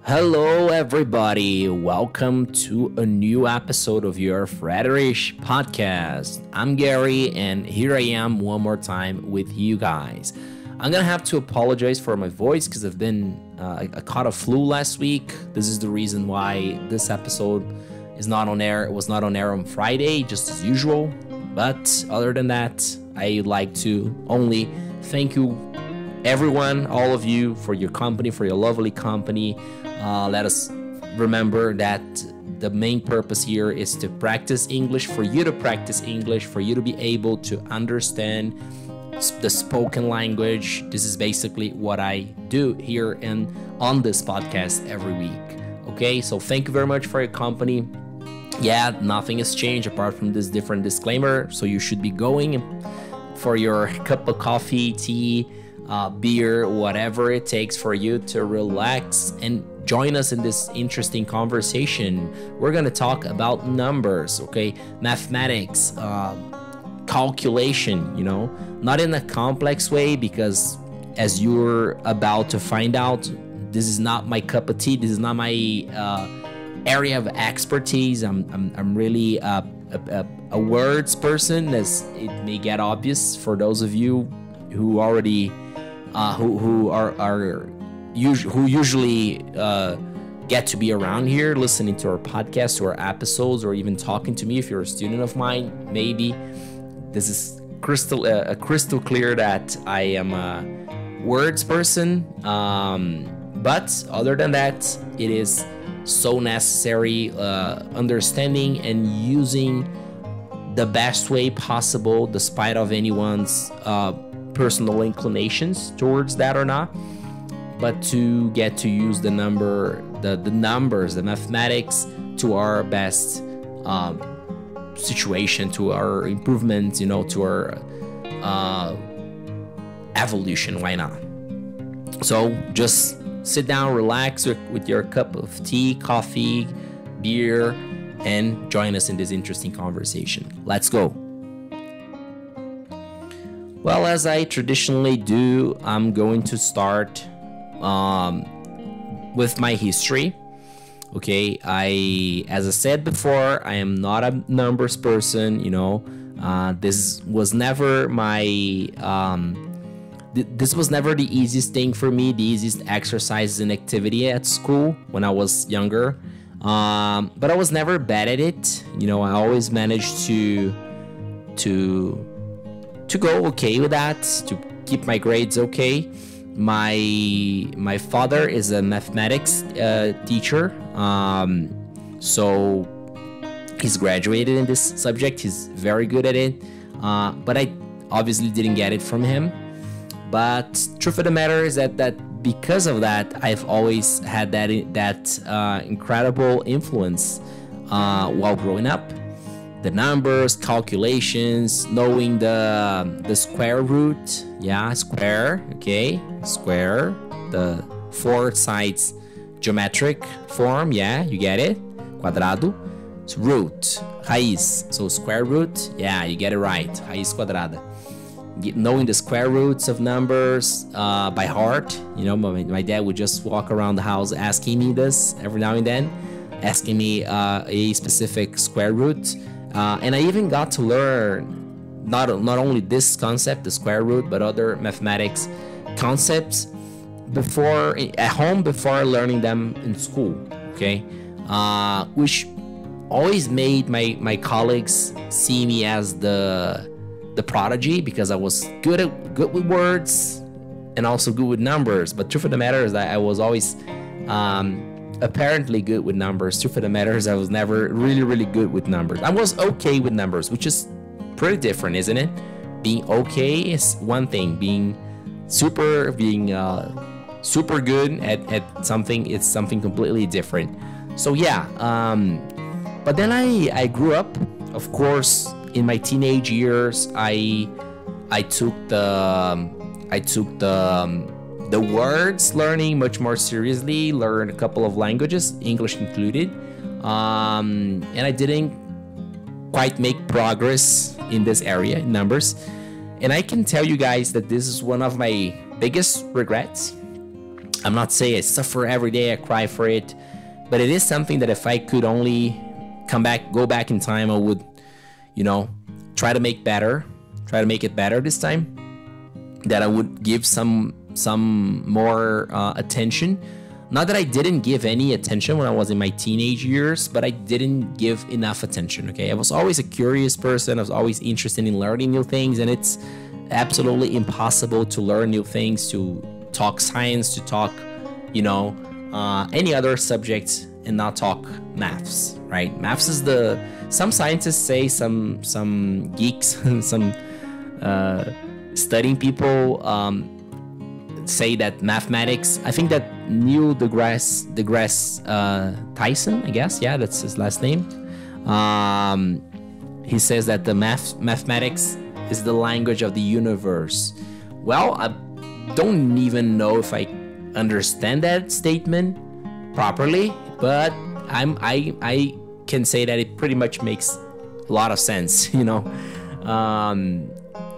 Hello, everybody. Welcome to a new episode of your Frederish podcast. I'm Gary, and here I am one more time with you guys. I'm gonna have to apologize for my voice because I caught a flu last week. This is the reason why this episode is not on air. It was not on air on Friday, just as usual. But other than that, I'd like to only thank you, everyone, all of you, for your company, for your lovely company. Let us remember that the main purpose here is to practice English, for you to practice English, for you to be able to understand the spoken language. This is basically what I do here and on this podcast every week. Okay, so thank you very much for your company. Yeah, nothing has changed apart from this different disclaimer. So you should be going for your cup of coffee, tea, beer, whatever it takes for you to relax and join us in this interesting conversation. We're going to talk about numbers, okay? Mathematics, calculation, not in a complex way, because as you're about to find out, this is not my cup of tea. This is not my area of expertise. I'm really a words person, as it may get obvious for those of you who already who usually get to be around here listening to our podcast or episodes, or even talking to me. If you're a student of mine, maybe this is crystal clear that I am a words person, but other than that, it is so necessary understanding and using the best way possible, despite of anyone's personal inclinations towards that or not, but to get to use the numbers, the mathematics, to our best situation, to our improvement, to our evolution. Why not? So just sit down, relax with your cup of tea, coffee, beer, and join us in this interesting conversation. Let's go. Well, as I traditionally do, I'm going to start with my history. Okay, as I said before, I am not a numbers person. This was never this was never the easiest thing for me, the easiest exercise and activity at school when I was younger. But I was never bad at it. I always managed to go okay with that, to keep my grades okay. My father is a mathematics teacher, so he's graduated in this subject. He's very good at it, but I obviously didn't get it from him. But truth of the matter is that because of that, I've always had that incredible influence while growing up. The numbers, calculations, knowing the square root, square, okay, square, the four sides geometric form, you get it, quadrado, it's root, raiz, so square root, you get it right, raiz quadrada. Knowing the square roots of numbers by heart, my dad would just walk around the house asking me this every now and then, asking me a specific square root. And I even got to learn not only this concept, the square root, but other mathematics concepts at home before learning them in school. Okay, which always made my colleagues see me as the prodigy, because I was good with words and also good with numbers. But truth of the matter is that I was always apparently good with numbers. Truth of the matter is I was never really good with numbers. I was okay with numbers, which is pretty different, isn't it? Being okay is one thing. Being super good at something, it's something completely different. So but then I grew up. Of course, in my teenage years, I took the words learning much more seriously, learned a couple of languages, English included, and I didn't quite make progress in this area, in numbers. And I can tell you guys that this is one of my biggest regrets. I'm not saying I suffer every day, I cry for it, but it is something that if I could only go back in time, I would, try to make it better this time. That I would give some more attention. Not that I didn't give any attention when I was in my teenage years, but I didn't give enough attention, okay? I was always a curious person. I was always interested in learning new things, and it's absolutely impossible to learn new things, to talk science, to talk, any other subject and not talk maths, right? Maths is some scientists say, some geeks, some studying people say that mathematics, I think that Neil deGrasse Tyson, I guess, yeah, that's his last name. He says that the mathematics is the language of the universe. Well, I don't even know if I understand that statement properly, but I can say that it pretty much makes a lot of sense,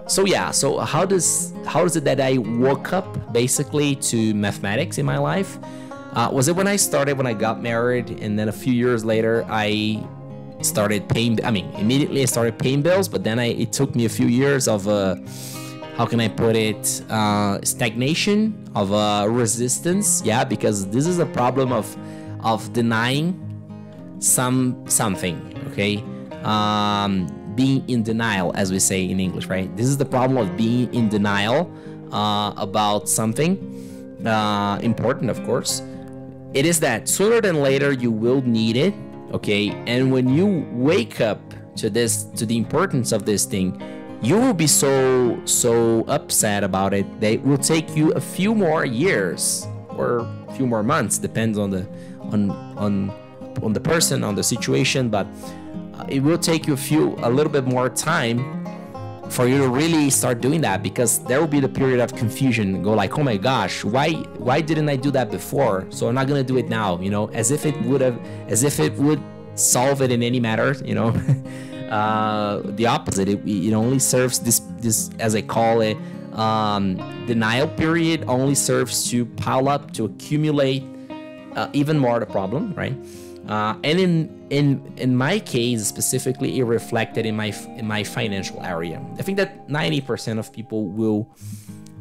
So yeah, so how does it that I woke up basically to mathematics in my life? Was it when I got married, and then a few years later I started paying, immediately I started paying bills, but then it took me a few years of how can I put it, stagnation, of resistance, yeah, because this is a problem of denying something, okay? Being in denial, as we say in English, right? This is the problem of being in denial about something important, of course. It is that sooner than later you will need it, okay? And when you wake up to the importance of this thing, you will be so upset about it that it will take you a few more years or a few more months, depends on the person, on the situation, but it will take you a little bit more time for you to really start doing that, because there will be the period of confusion. Go like, oh my gosh, why didn't I do that before? So I'm not gonna do it now, as if it would solve it in any matter, the opposite. It only serves this, as I call it, denial period, only serves to pile up, to accumulate even more the problem, right? And in my case specifically, it reflected in my financial area. I think that 90% of people will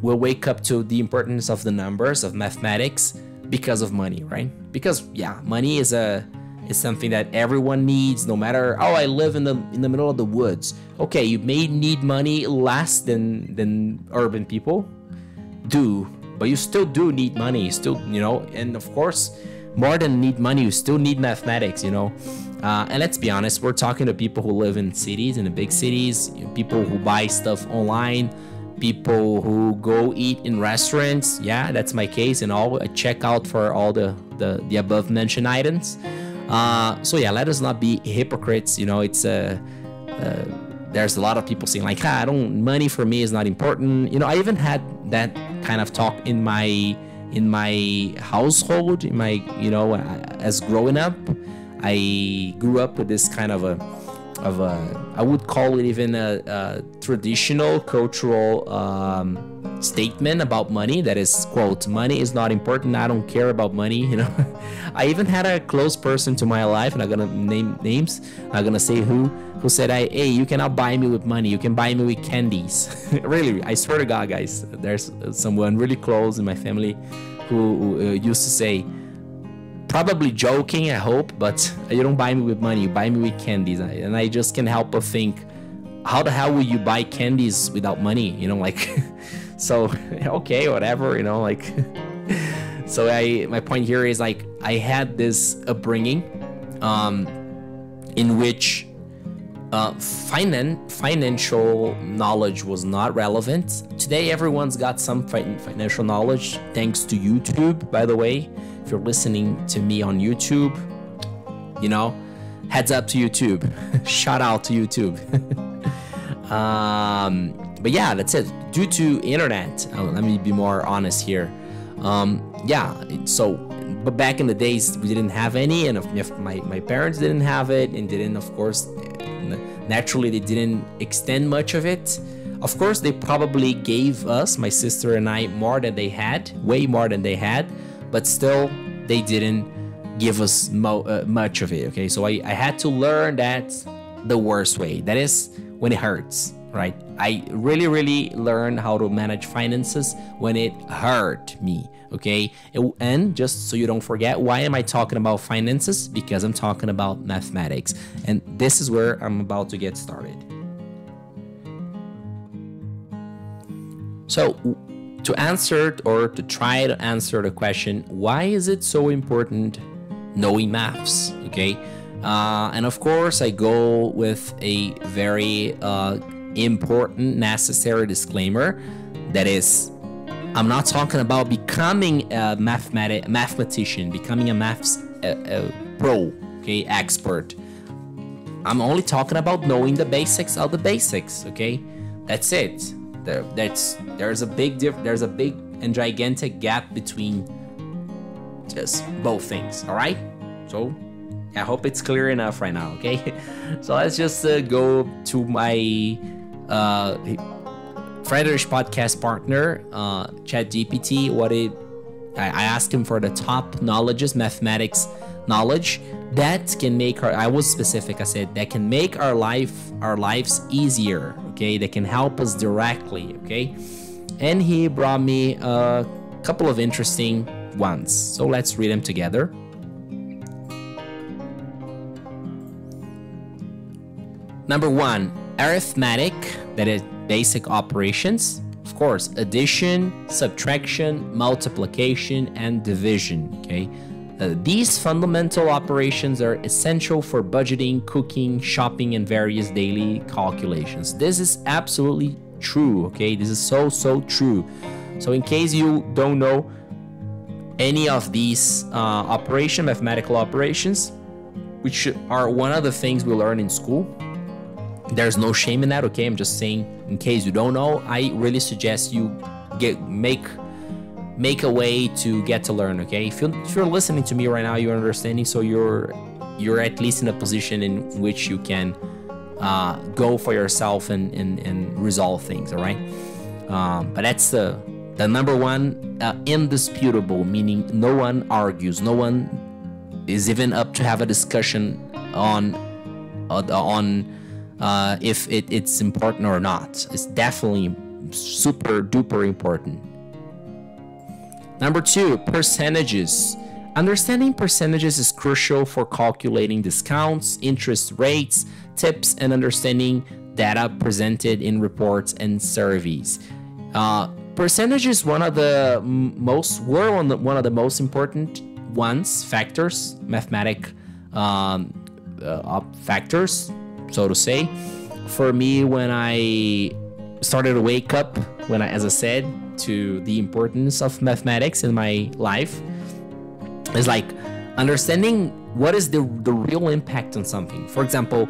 wake up to the importance of the numbers, of mathematics, because of money, right? Because yeah, money is something that everyone needs, no matter, oh, I live in the middle of the woods. Okay, you may need money less than urban people do, but you still do need money. You still, and of course, more than need money, you still need mathematics, and let's be honest, we're talking to people who live in cities, in the big cities, people who buy stuff online, people who go eat in restaurants. Yeah, that's my case, and I check out for all the above mentioned items. So yeah, let us not be hypocrites. It's there's a lot of people saying like, money for me is not important. I even had that kind of talk in my household, as growing up. I grew up with this kind of I would call it even a traditional cultural statement about money, that is, quote, money is not important, I don't care about money. I even had a close person to my life, and I'm gonna name names, I'm gonna say who said, hey, you cannot buy me with money, you can buy me with candies. Really, I swear to God, guys, there's someone really close in my family who used to say, probably joking, I hope, but you don't buy me with money, you buy me with candies. And I just can't help but think, how the hell will you buy candies without money? So okay, whatever, so my point here is, like, I had this upbringing in which financial knowledge was not relevant. Today everyone's got some financial knowledge, thanks to YouTube, by the way. If you're listening to me on YouTube, heads up to YouTube. Shout out to YouTube. But yeah, that's it. Due to internet, let me be more honest here. But back in the days, we didn't have any, and if my parents didn't have it, and didn't, of course, naturally they didn't extend much of it. Of course, they probably gave us, my sister and I, more than they had, way more than they had. but still they didn't give us much of it. Okay, so I had to learn that the worst way. That is when it hurts, right? I really learned how to manage finances when it hurt me. Okay, and just so you don't forget, why am I talking about finances? Because I'm talking about mathematics, and this is where I'm about to get started. So to answer, or to try to answer the question, why is it so important knowing maths? Okay, and of course I go with a very important, necessary disclaimer. That is, I'm not talking about becoming a mathematician, becoming a maths pro, okay, expert. I'm only talking about knowing the basics of the basics. Okay, that's it. There's a big and gigantic gap between just both things. All right, so I hope it's clear enough right now. Okay, so let's just go to my Frederick's podcast partner, ChatGPT. I asked him for the top mathematics knowledge that can make I was specific. I said that can make our lives easier. Okay, that can help us directly. Okay, and he brought me a couple of interesting ones. So let's read them together. Number 1, arithmetic, that is basic operations. Of course, addition, subtraction, multiplication, and division. Okay, these fundamental operations are essential for budgeting, cooking, shopping, and various daily calculations. This is absolutely true. Okay, this is so true. So in case you don't know any of these mathematical operations, which are one of the things we learn in school, there's no shame in that. Okay, I'm just saying, in case you don't know, I really suggest you make a way to get to learn. Okay, if you're listening to me right now, you're understanding, so you're at least in a position in which you can go for yourself and resolve things. All right, but that's the number 1, indisputable, meaning no one argues, no one is even up to have a discussion on if it's important or not. It's definitely super duper important. Number 2, percentages. Understanding percentages is crucial for calculating discounts, interest rates, tips, and understanding data presented in reports and surveys. Percentages one of the most important factors, mathematic factors, so to say. For me, when I started to wake up, as I said, to the importance of mathematics in my life, is like understanding what is the real impact on something. For example,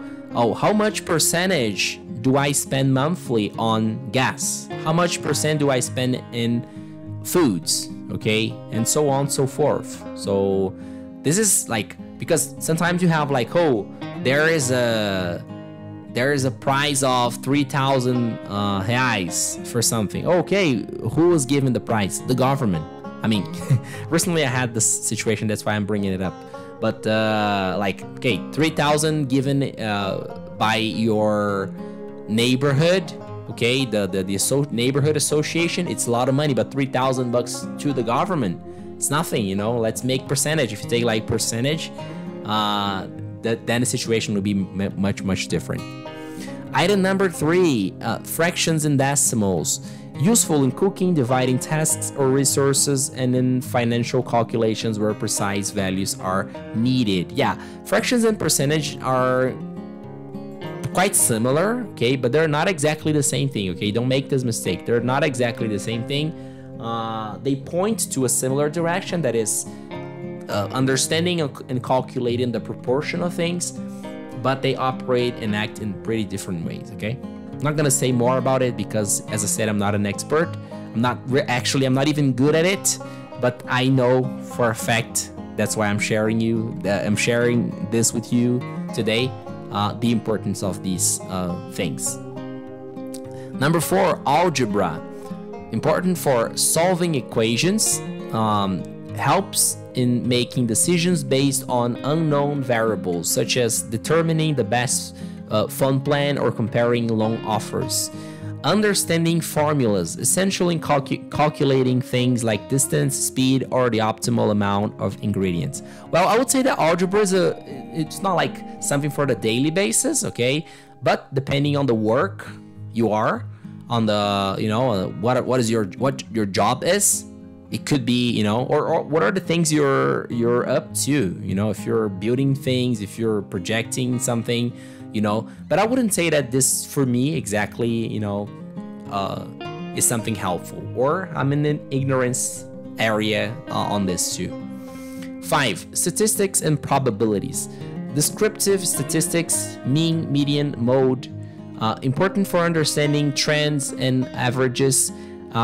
how much percentage do I spend monthly on gas? How much percent do I spend in foods? Okay, and so on and so forth. So this is like, because sometimes you have like, there is a price of 3,000 reais for something. Okay, who was given the price? The government. I mean, recently I had this situation, that's why I'm bringing it up. But 3,000 given by your neighborhood. Okay, the neighborhood association. It's a lot of money, but 3,000 bucks to the government, it's nothing. Let's make percentage. If you take like percentage, then the situation will be much different. Item number 3, fractions and decimals. Useful in cooking, dividing tasks or resources, and in financial calculations where precise values are needed. Yeah, fractions and percentage are quite similar, okay, but they're not exactly the same thing. Okay, don't make this mistake. They're not exactly the same thing. They point to a similar direction, that is understanding and calculating the proportion of things, but they operate and act in pretty different ways. Okay, I'm not gonna say more about it because, as I said, I'm not an expert. I'm not even good at it, but I know for a fact. That's why I'm sharing this with you today. The importance of these things. Number 4, algebra. Important for solving equations. helps in making decisions based on unknown variables, such as determining the best fund plan or comparing loan offers. Understanding formulas, essential in calculating things like distance, speed, or the optimal amount of ingredients. Well, I would say that algebra is it's not like something for the daily basis, okay? But depending on the work you are, on the, you know, what your job is, it could be, you know, or what are the things you're up to, you know, if you're building things, if you're projecting something, you know. But I wouldn't say that this for me exactly, you know, is something helpful, or I'm in an ignorance area on this too. 5. Statistics and probabilities. Descriptive statistics, mean, median, mode, important for understanding trends and averages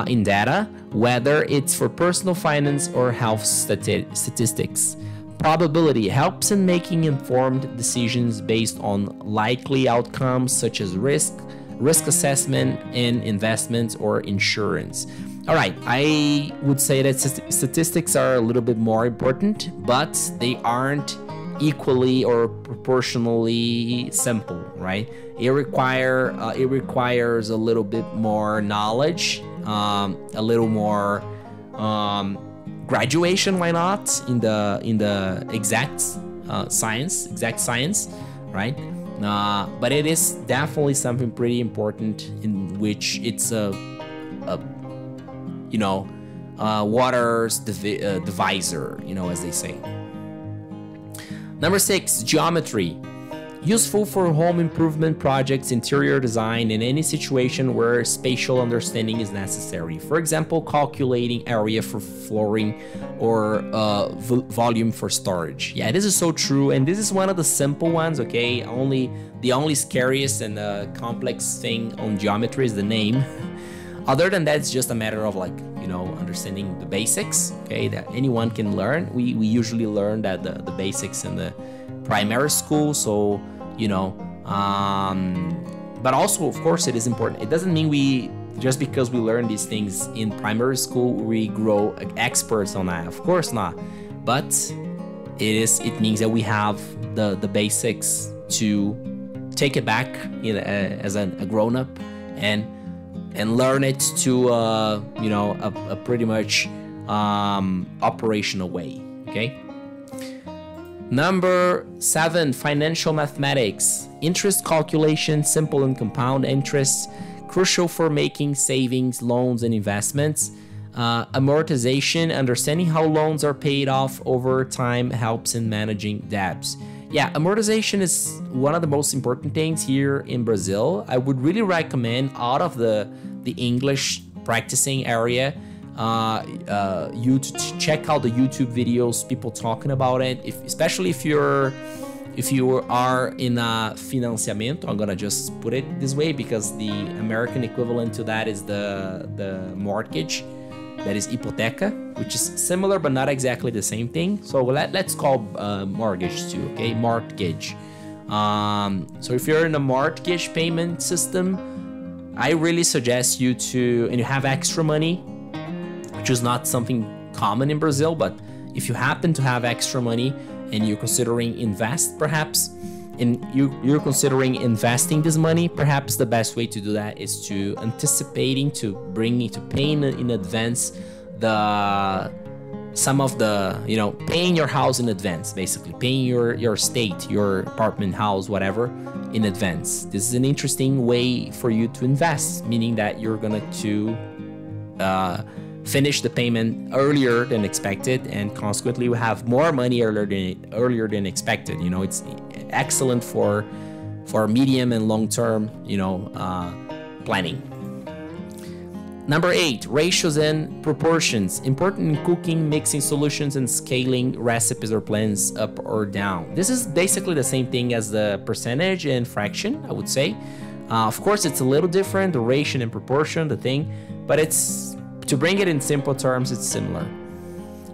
in data, whether it's for personal finance or health statistics. Probability helps in making informed decisions based on likely outcomes such as risk assessment in investments or insurance. All right, I would say that statistics are a little bit more important, but they aren't equally or proportionally simple, right? It requires a little bit more knowledge, a little more graduation, why not, in the exact science, right? But it is definitely something pretty important, in which it's a you know, water's divisor, you know, as they say. Number 6, geometry. Useful for home improvement projects, interior design, in any situation where spatial understanding is necessary. For example, calculating area for flooring or volume for storage. Yeah, this is so true, and this is one of the simple ones, okay? The only scariest and complex thing on geometry is the name. Other than that, it's just a matter of, like, you know, understanding the basics, okay, that anyone can learn. We usually learn that the basics in the primary school, so, you know, but also, of course, it is important. It doesn't mean just because we learn these things in primary school, we grow experts on that. Of course not. But it means that we have the basics to take it back, you know, as a grown-up, and learn it to you know, a pretty much operational way, okay? Number 7, financial mathematics. Interest calculation, simple and compound interest, crucial for making savings, loans, and investments. Amortization, understanding how loans are paid off over time helps in managing debts. Yeah, amortization is one of the most important things here in Brazil. I would really recommend, out of the English practicing area, you to check out the YouTube videos, people talking about it. Especially if you are in a financiamento, I'm gonna just put it this way because the American equivalent to that is the mortgage, that is hipoteca, which is similar but not exactly the same thing. So let's call mortgage too, okay? Mortgage. So if you're in a mortgage payment system, I really suggest you to, and you have extra money, which is not something common in Brazil, but if you happen to have extra money and you're considering invest perhaps, and you're considering investing this money, perhaps the best way to do that is to anticipating, to paying in advance some of the, you know, paying your house in advance, basically paying your estate, your apartment, house, whatever, in advance. This is an interesting way for you to invest, meaning that you're gonna finish the payment earlier than expected, and consequently we have more money earlier than expected. You know, it's excellent for medium and long-term, you know, planning. Number 8, ratios and proportions. Important in cooking, mixing solutions, and scaling recipes or plans up or down. This is basically the same thing as the percentage and fraction, I would say. Of course, it's a little different, the ratio and proportion, the thing, but it's, to bring it in simple terms, it's similar.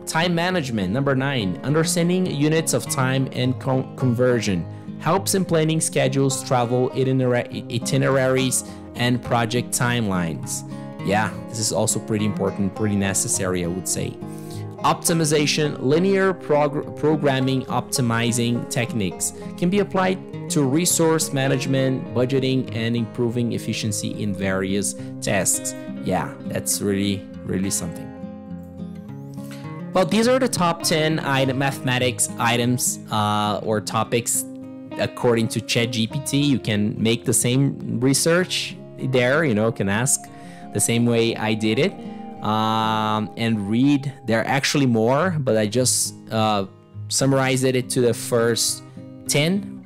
Time management. Number 9, understanding units of time and conversion. Helps in planning schedules, travel itineraries, and project timelines. Yeah, this is also pretty important, pretty necessary, I would say. optimization, linear programming optimizing techniques can be applied to resource management, budgeting, and improving efficiency in various tasks. Yeah, that's really something. Well, these are the top 10 mathematics items or topics according to ChatGPT. You can make the same research there, you know, can ask the same way I did it. And read. There are actually more, but I just summarized it to the first 10,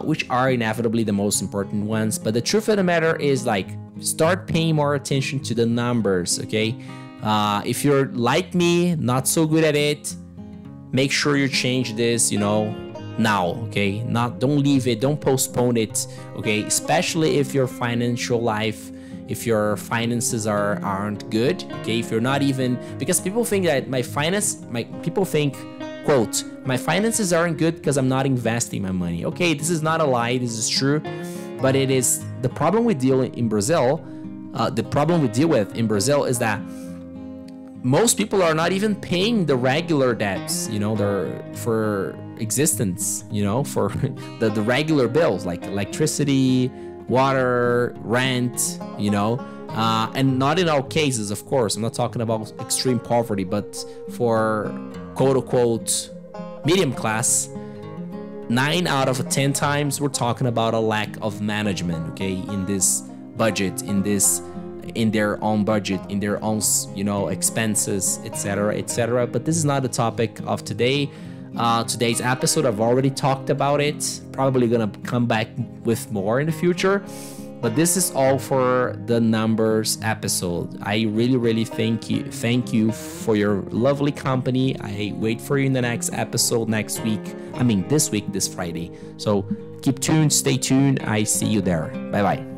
which are inevitably the most important ones. But the truth of the matter is, like, start paying more attention to the numbers, okay? If you're like me, not so good at it, make sure you change this, you know, now, okay? Don't leave it, don't postpone it, okay? Especially if your financial life, if your finances aren't good, okay? If you're not even, because people think that people think, quote, my finances aren't good because I'm not investing my money. Okay, this is not a lie, this is true, but it is the problem we deal in Brazil. The problem we deal with in Brazil is that most people are not even paying the regular debts, you know, for existence, you know, for the regular bills like electricity, water, rent, you know, and not in all cases, of course. I'm not talking about extreme poverty, but for quote-unquote medium class, 9 out of 10 times we're talking about a lack of management, okay, in this budget, in their own budget, in their own, you know, expenses, etc., etc. But this is not the topic of today. Today's episode, I've already talked about it. Probably gonna come back with more in the future. But this is all for the numbers episode. I really thank you for your lovely company. I wait for you in the next episode next week. I mean this week, this Friday. So keep tuned, stay tuned. I see you there. Bye bye.